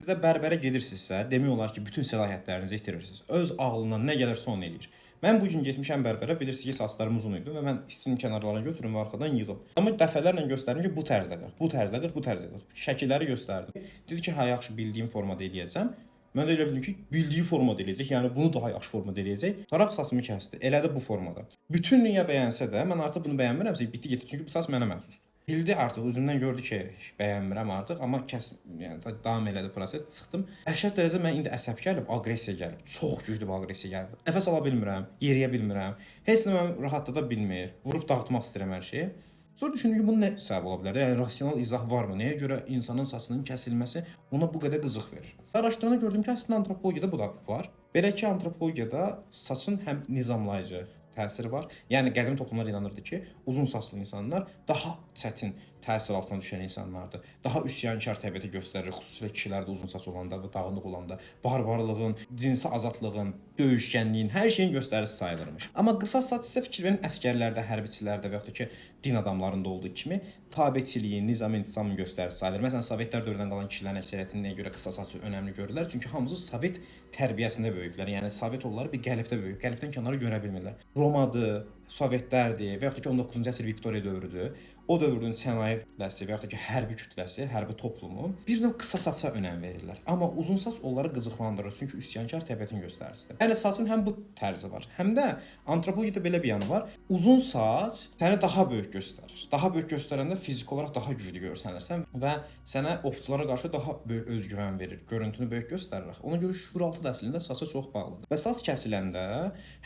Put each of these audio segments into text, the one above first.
Siz də bərbərə gedirsinizsə, demək olar ki, bütün səlahiyyətlərinizi itirirsiniz. Öz ağlından nə gəlirsə onu eləyir. Mən bu gün getmişəm bərbərə, bilirsiniz ki, saçlarım uzun idi və mən istinin kənarlarını götürüm və arxadan yığım. Amma dəfələrlə göstərdim ki, bu tərzdə qır, bu tərzdə qır, bu tərzdə qır. Şəkilləri göstərdim. Dedi ki, hə yaxşı bildiyim formada eləyəcəm. Mən də elə bildim ki, bildiyi formada eləyəcək, yəni bunu daha yaxşı formada eləyəcək. Taraq saçımı kəsdi, elədi bu formada. Bütün dünya bəyənsə də, mən artıq bunu bəyənmirəmsə, bitdi getdi. Çünki bu saç mənə məxsusdur. Bildi artıq, özümdən gördü ki, bəyənmirəm artıq, amma yəni davam elədi proses, çıxdım. Dəhşət dərəcədə mən indi əsəb gəlib, aqressiya gəlib. Çox güclü bir aqressiya gəlib. Nəfəs ala bilmirəm, yeriyə bilmirəm. Heç nə mən rahatlada bilmir. Vurub dağıtmaq istəyirəm hər şeyi. Sonra düşündüm ki, bunun nə səbəb ola bilər? Yəni rasional izah varmı? Nəyə görə insanın saçının kəsilməsi ona bu qədər qızıq verir? Araşdırmada gördüm ki, əslində antropologiyada bu da var. Belə ki, antropologiyada saçın həm nizamlayıcı təsiri var. Yəni qədim toplumlar inanırdı ki, uzun saçlı insanlar daha çətin təsir altına düşən insanlardır. Daha üsyankar təbiəti göstərir, xüsusilə kişilərdə uzun saç olanda və dağınıq olanda barbarlığın, cinsi azadlığın, döyüşkənliyin, hər şeyin göstəricisi sayılırmış. Amma qısa saç isə fikir verin əsgərlərdə, hərbiçilərdə və yaxud da ki, din adamlarında olduğu kimi tabeçiliyin, nizam-intizamın göstəricisi sayılır. Məsələn, Sovetlər dövründən qalan kişilərin əksəriyyətinin nəyə görə qısa saçı önəmli görürlər? Çünki hamısı Sovet tərbiyəsində böyüyüblər. Yəni Sovet onları bir qəlibdə böyüyüb, qəlibdən kənarı görə bilmirlər. Romadır, Sovetlərdir və yaxud da ki 19-cu əsr Viktoriya dövrüdür. O dövrün sənaye kütləsi və yaxud da ki hərbi kütləsi, hərbi toplumu bir növ qısa saça önəm verirlər. Amma uzun saç onları qıcıqlandırır, çünki üsyankar təbiətin göstəricisidir. Yəni saçın həm bu tərzi var, həm də antropologiyada belə bir yanı var. Uzun saç səni daha böyük göstərir. Daha böyük göstərəndə fiziki olaraq daha güclü görsənirsən və sənə ovçulara qarşı daha böyük özgüvən verir. Görüntünü böyük göstərir. Ona görə şuuraltı da əslində saça çox bağlıdır. Və saç kəsiləndə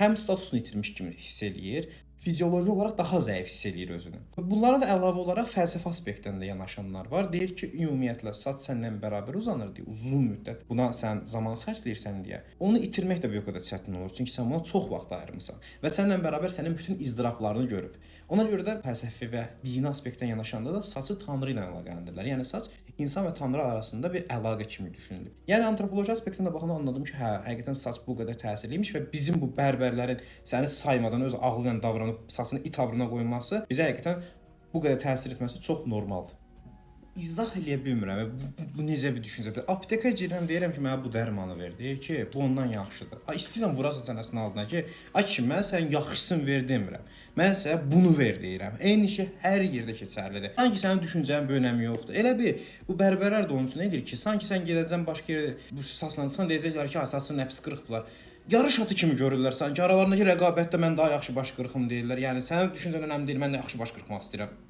həm statusunu itirmiş kimi hiss eləyir, fizioloji olaraq daha zəif hiss eləyir özünü. Bunlara da əlavə olaraq fəlsəfi aspektdən də yanaşanlar var. Deyir ki, ümumiyyətlə saç səndən bərabər uzanır deyə uzun müddət buna sən zaman xərcləyirsən deyə. Onu itirmək də bir o qədər çətin olur. Çünki sən buna çox vaxt ayırmısan və səninlə bərabər sənin bütün izdirablarını görüb. Ona görə də fəlsəfi və dini aspektdən yanaşanda da saçı Tanrı ilə əlaqələndirirlər. Yəni saç insan və Tanrı arasında bir əlaqə kimi düşünülür. Yəni antropoloji aspektdən də baxanda anladım ki, hə, həqiqətən saç bu qədər təsirliymiş və bizim bu bərbərlərin səni saymadan öz ağlı ilə davranıb saçını it abrına qoyması bizə həqiqətən bu qədər təsir etməsi çox normaldır. İzah eləyə bilmirəm. Bu necə bir düşüncədir? Aptekaya girirəm, deyirəm ki, mənə bu dərmanı ver. Deyir ki, bu ondan yaxşıdır. Ay istəyirsən vurasan çənəsinin altına ki, ay kişi, mən sən yaxşısın ver demirəm. Mən sənə bunu ver deyirəm. Eyni şey hər yerdə keçərlidir. Sanki sənin düşüncənin bir önəmi yoxdur. Elə bir bu bərbərlər də onun üçün edir ki, sanki sən gedəcəksən başqa yerə bu saçlanırsan deyəcəklər ki, saçın nə pis qırxıblar. Yarış atı kimi görürlər sanki aralarındakı rəqabətdə mən daha yaxşı baş qırxım deyirlər. Yəni sənin düşüncən önəmli deyil, mən də yaxşı baş qırxmaq istəyirəm.